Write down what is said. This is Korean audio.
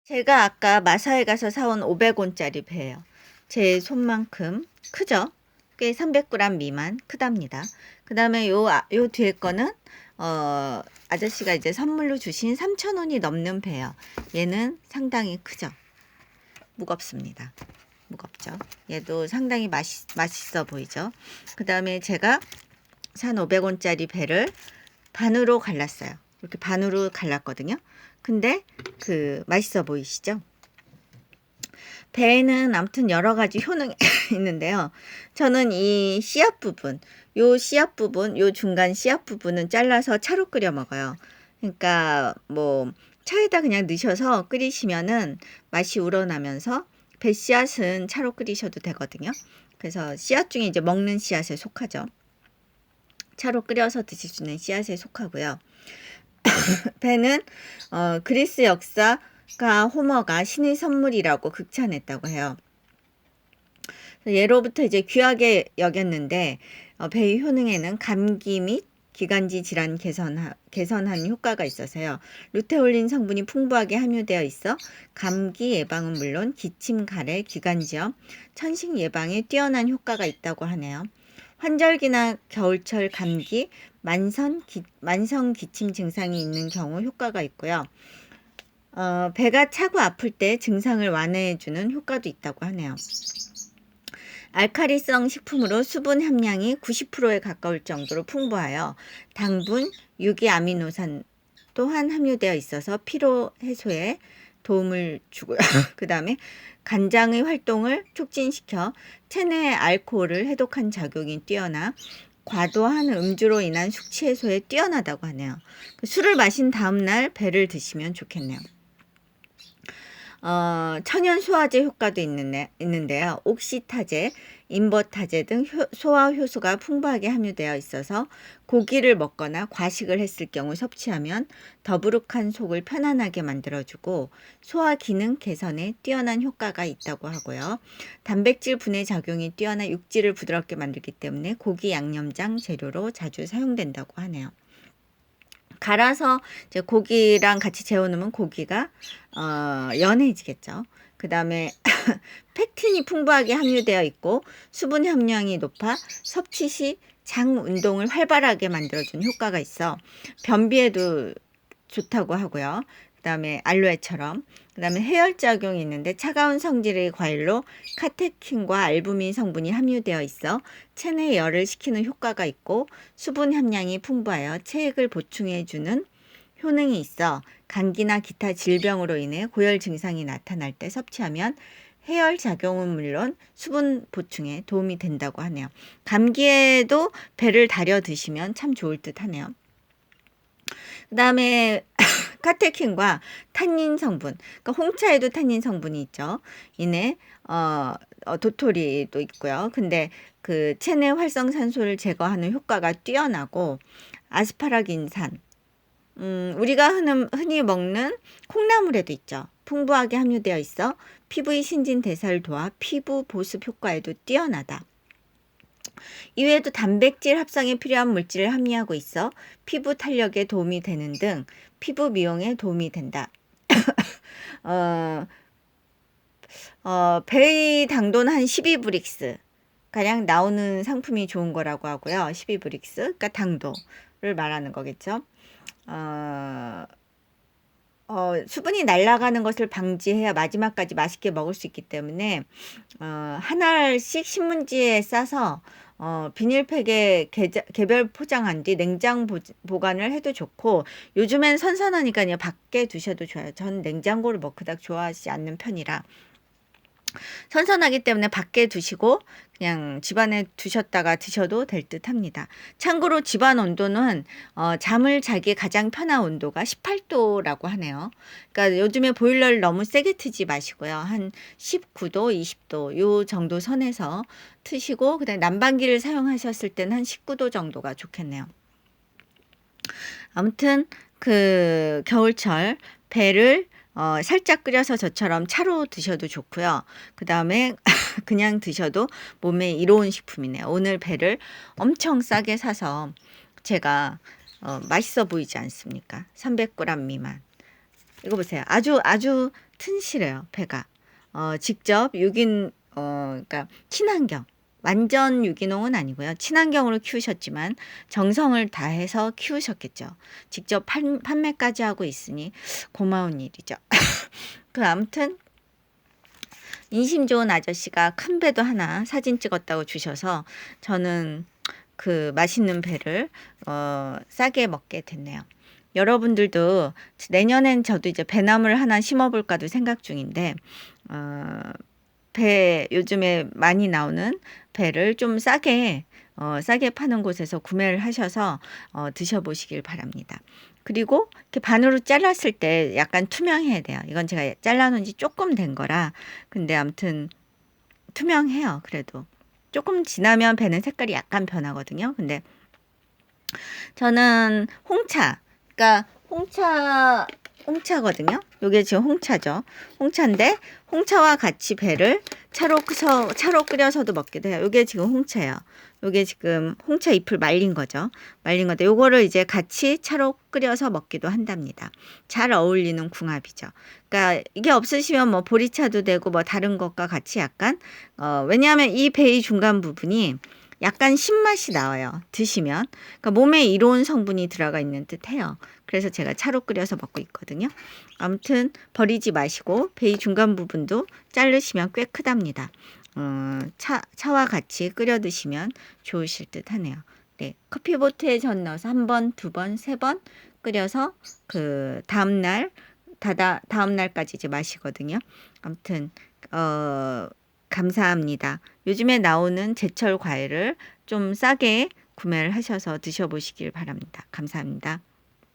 제가 아까 마사에 가서 사온 500원짜리 배예요. 제 손만큼 크죠? 꽤 300g 미만 크답니다. 그 다음에 요 뒤에 거는 아저씨가 이제 선물로 주신 3,000원이 넘는 배예요. 얘는 상당히 크죠? 무겁습니다. 무겁죠? 얘도 상당히 맛있어 보이죠? 그 다음에 제가 산 500원짜리 배를 반으로 갈랐어요. 이렇게 반으로 갈랐거든요. 근데 맛있어 보이시죠? 배에는 아무튼 여러 가지 효능이 있는데요. 저는 이 씨앗 부분, 요 중간 씨앗 부분은 잘라서 차로 끓여 먹어요. 그러니까 뭐 차에다 그냥 넣으셔서 끓이시면은 맛이 우러나면서 배 씨앗은 차로 끓이셔도 되거든요. 그래서 씨앗 중에 이제 먹는 씨앗에 속하죠. 차로 끓여서 드실 수 있는 씨앗에 속하고요. 배는 그리스 역사가 호머가 신의 선물이라고 극찬했다고 해요. 예로부터 이제 귀하게 여겼는데 배의 효능에는 감기 및 기관지 질환 개선하는 효과가 있어서요. 루테올린 성분이 풍부하게 함유되어 있어 감기 예방은 물론 기침, 가래, 기관지염, 천식 예방에 뛰어난 효과가 있다고 하네요. 환절기나 겨울철 감기, 만성 기침 증상이 있는 경우 효과가 있고요. 배가 차고 아플 때 증상을 완화해주는 효과도 있다고 하네요. 알카리성 식품으로 수분 함량이 90%에 가까울 정도로 풍부하여 당분, 유기아미노산 또한 함유되어 있어서 피로 해소에 도움을 주고요. 그 다음에 간장의 활동을 촉진시켜 체내의 알코올을 해독한 작용이 뛰어나 과도한 음주로 인한 숙취 해소에 뛰어나다고 하네요. 술을 마신 다음날 배를 드시면 좋겠네요. 천연 소화제 효과도 있는데요. 옥시타제, 인버타제 등 소화 효소가 풍부하게 함유되어 있어서 고기를 먹거나 과식을 했을 경우 섭취하면 더부룩한 속을 편안하게 만들어주고 소화 기능 개선에 뛰어난 효과가 있다고 하고요. 단백질 분해 작용이 뛰어나 육질을 부드럽게 만들기 때문에 고기 양념장 재료로 자주 사용된다고 하네요. 갈아서 이제 고기랑 같이 재워놓으면 고기가 연해지겠죠. 그 다음에 팩틴이 풍부하게 함유되어 있고 수분 함량이 높아 섭취 시 장 운동을 활발하게 만들어주는 효과가 있어 변비에도 좋다고 하고요. 그 다음에 알로에처럼 그 다음에 해열작용이 있는데 차가운 성질의 과일로 카테킨과 알부민 성분이 함유되어 있어 체내 열을 식히는 효과가 있고 수분 함량이 풍부하여 체액을 보충해주는 효능이 있어 감기나 기타 질병으로 인해 고열 증상이 나타날 때 섭취하면 해열 작용은 물론 수분 보충에 도움이 된다고 하네요. 감기에도 배를 달여 드시면 참 좋을 듯 하네요. 그 다음에 카테킨과 탄닌 성분, 그러니까 홍차에도 탄닌 성분이 있죠. 이내 도토리도 있고요. 근데 그 체내 활성산소를 제거하는 효과가 뛰어나고 아스파라긴산, 우리가 흔히 먹는 콩나물에도 있죠. 풍부하게 함유되어 있어 피부의 신진대사를 도와 피부 보습 효과에도 뛰어나다. 이외에도 단백질 합성에 필요한 물질을 함유하고 있어 피부 탄력에 도움이 되는 등 피부 미용에 도움이 된다. 배의 당도는 한 12브릭스 가량 나오는 상품이 좋은 거라고 하고요. 12브릭스, 그러니까 당도를 말하는 거겠죠. 수분이 날아가는 것을 방지해야 마지막까지 맛있게 먹을 수 있기 때문에 한 알씩 신문지에 싸서 비닐팩에 개별 포장한 뒤 냉장 보관을 해도 좋고 요즘엔 선선하니까 그냥 밖에 두셔도 좋아요. 전 냉장고를 뭐 그닥 좋아하지 않는 편이라 선선하기 때문에 밖에 두시고 그냥 집안에 두셨다가 드셔도 될 듯 합니다. 참고로 집안 온도는 잠을 자기 가장 편한 온도가 18도라고 하네요. 그러니까 요즘에 보일러를 너무 세게 트지 마시고요. 한 19도, 20도 요 정도 선에서 트시고 그다음에 난방기를 사용하셨을 때는 한 19도 정도가 좋겠네요. 아무튼 그 겨울철 배를 살짝 끓여서 저처럼 차로 드셔도 좋고요. 그 다음에 그냥 드셔도 몸에 이로운 식품이네요. 오늘 배를 엄청 싸게 사서 제가 맛있어 보이지 않습니까? 300g 미만. 이거 보세요. 아주 튼실해요, 배가. 직접 그러니까 친환경, 완전 유기농은 아니고요. 친환경으로 키우셨지만 정성을 다해서 키우셨겠죠. 직접 판매까지 하고 있으니 고마운 일이죠. 아무튼 인심 좋은 아저씨가 큰 배도 하나 사진 찍었다고 주셔서 저는 그 맛있는 배를 싸게 먹게 됐네요. 여러분들도 내년엔 저도 이제 배나무를 하나 심어볼까도 생각 중인데 배 요즘에 많이 나오는 배를 좀 싸게 파는 곳에서 구매를 하셔서 드셔보시길 바랍니다. 그리고 이렇게 반으로 잘랐을 때 약간 투명해야 돼요. 이건 제가 잘라놓은 지 조금 된 거라. 근데 아무튼 투명해요. 그래도 조금 지나면 배는 색깔이 약간 변하거든요. 근데 저는 홍차, 그러니까 홍차거든요. 요게 지금 홍차죠. 홍차인데 홍차와 같이 배를 차로 끓여서도 먹기도 해요. 요게 지금 홍차예요. 요게 지금 홍차 잎을 말린 거죠. 말린 건데 요거를 이제 같이 차로 끓여서 먹기도 한답니다. 잘 어울리는 궁합이죠. 그러니까 이게 없으시면 뭐 보리차도 되고 뭐 다른 것과 같이 약간 왜냐하면 이 배의 중간 부분이 약간 신맛이 나와요. 드시면. 그러니까 몸에 이로운 성분이 들어가 있는 듯해요. 그래서 제가 차로 끓여서 먹고 있거든요. 아무튼 버리지 마시고 배의 중간 부분도 자르시면 꽤 크답니다. 차와 같이 끓여 드시면 좋으실 듯 하네요. 네, 커피보트에 전 넣어서 1번, 2번, 3번 끓여서 그 다음 날까지 이제 마시거든요. 아무튼 감사합니다. 요즘에 나오는 제철 과일을 좀 싸게 구매를 하셔서 드셔보시길 바랍니다. 감사합니다.